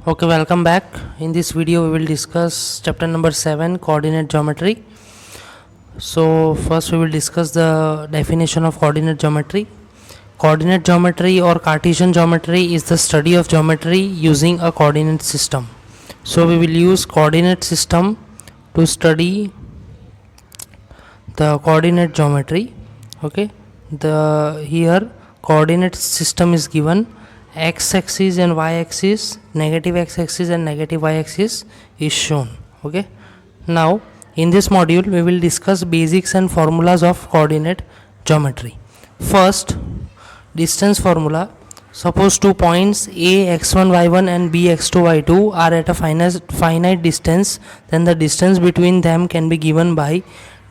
Okay, welcome back. In this video we will discuss chapter number 7, coordinate geometry. So first we will discuss the definition of coordinate geometry. Coordinate geometry or Cartesian geometry is the study of geometry using a coordinate system. So we will use coordinate system to study the coordinate geometry. Okay, the here coordinate system is given. X-axis and y-axis, negative x-axis and negative y-axis is shown. Okay, now in this module we will discuss basics and formulas of coordinate geometry. First, distance formula. Suppose 2 points A x1 y1 and B x2 y2 are at a finite distance, then the distance between them can be given by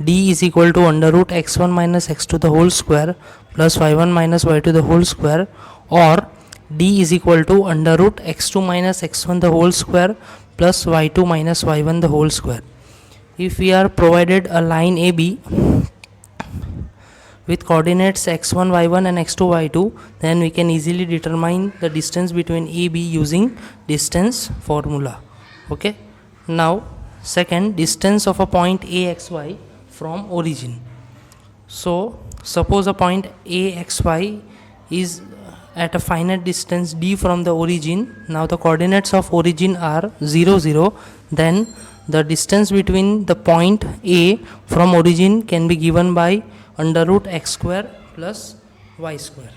d is equal to under root x1 minus x2 the whole square plus y1 minus y2 the whole square, or d is equal to under root x2 minus x1 the whole square plus y2 minus y1 the whole square. If we are provided a line AB with coordinates x1 y1 and x2 y2, then we can easily determine the distance between AB using distance formula. Okay, now second, distance of a point AXY from origin. So suppose a point AXY is at a finite distance d from the origin. Now the coordinates of origin are 0 0, then the distance between the point A from origin can be given by under root x square plus y square.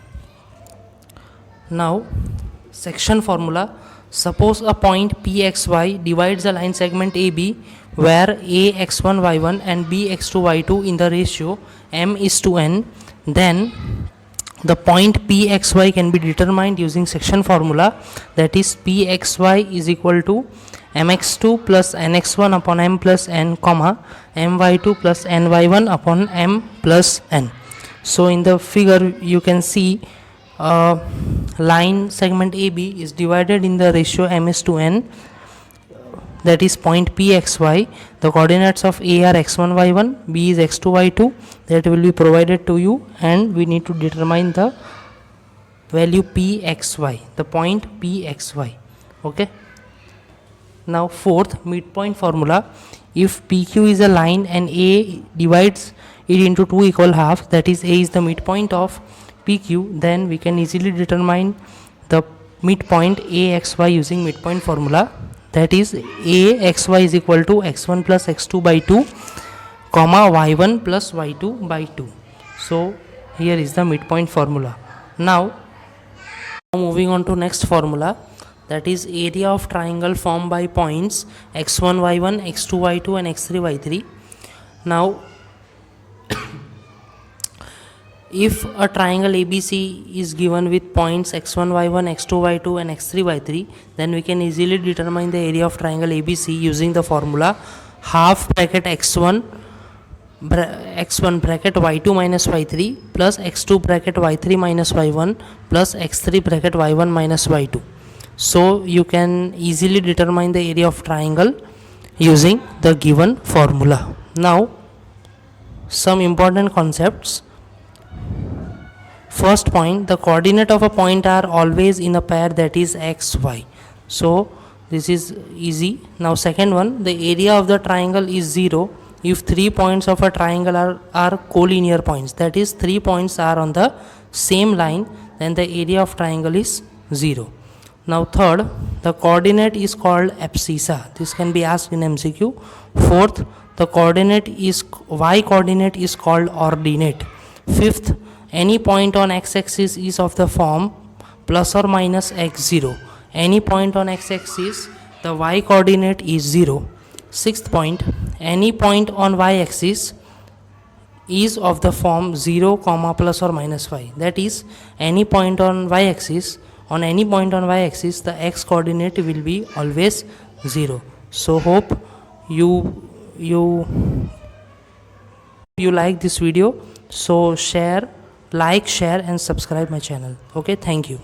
Now section formula. Suppose a point PXY divides a line segment AB where A x1 y1 and B x2 y2 in the ratio m is to n, then the point Pxy can be determined using section formula, that is Pxy is equal to mx2 plus nx1 upon m plus n, comma my2 plus ny1 upon m plus n. So in the figure you can see line segment AB is divided in the ratio m is to n, that is point Pxy. The coordinates of A are x1 y1, B is x2 y2, that will be provided to you, and we need to determine the value Pxy, the point Pxy. Okay, now fourth, midpoint formula. If PQ is a line and A divides it into two equal halves, that is A is the midpoint of PQ, then we can easily determine the midpoint AXY using midpoint formula, that is AXY is equal to x1 plus x2 by 2, comma y1 plus y2 by 2. So here is the midpoint formula. Now moving on to next formula, that is area of triangle formed by points x1 y1, x2 y2 and x3 y3. Now if a triangle ABC is given with points x1 y1, x2 y2 and x3 y3, then we can easily determine the area of triangle ABC using the formula half bracket x1 bracket y2 minus y3 plus x2 bracket y3 minus y1 plus x3 bracket y1 minus y2. So you can easily determine the area of triangle using the given formula. Now some important concepts. First point, the coordinate of a point are always in a pair, that is x, y. So this is easy. Now second one, the area of the triangle is 0 if 3 points of a triangle are collinear points, that is 3 points are on the same line, then the area of triangle is 0. Now third, the coordinate is called abscissa. This can be asked in MCQ. Fourth, the coordinate is y coordinate is called ordinate. Fifth, any point on x-axis is of the form plus or minus x0. Any point on x-axis, the y coordinate is 0. Sixth point, any point on y-axis is of the form 0, comma plus or minus y. That is, any point on y-axis, on any point on y-axis, the x coordinate will be always 0. So hope you like this video. So like, share and subscribe my channel. Okay, thank you.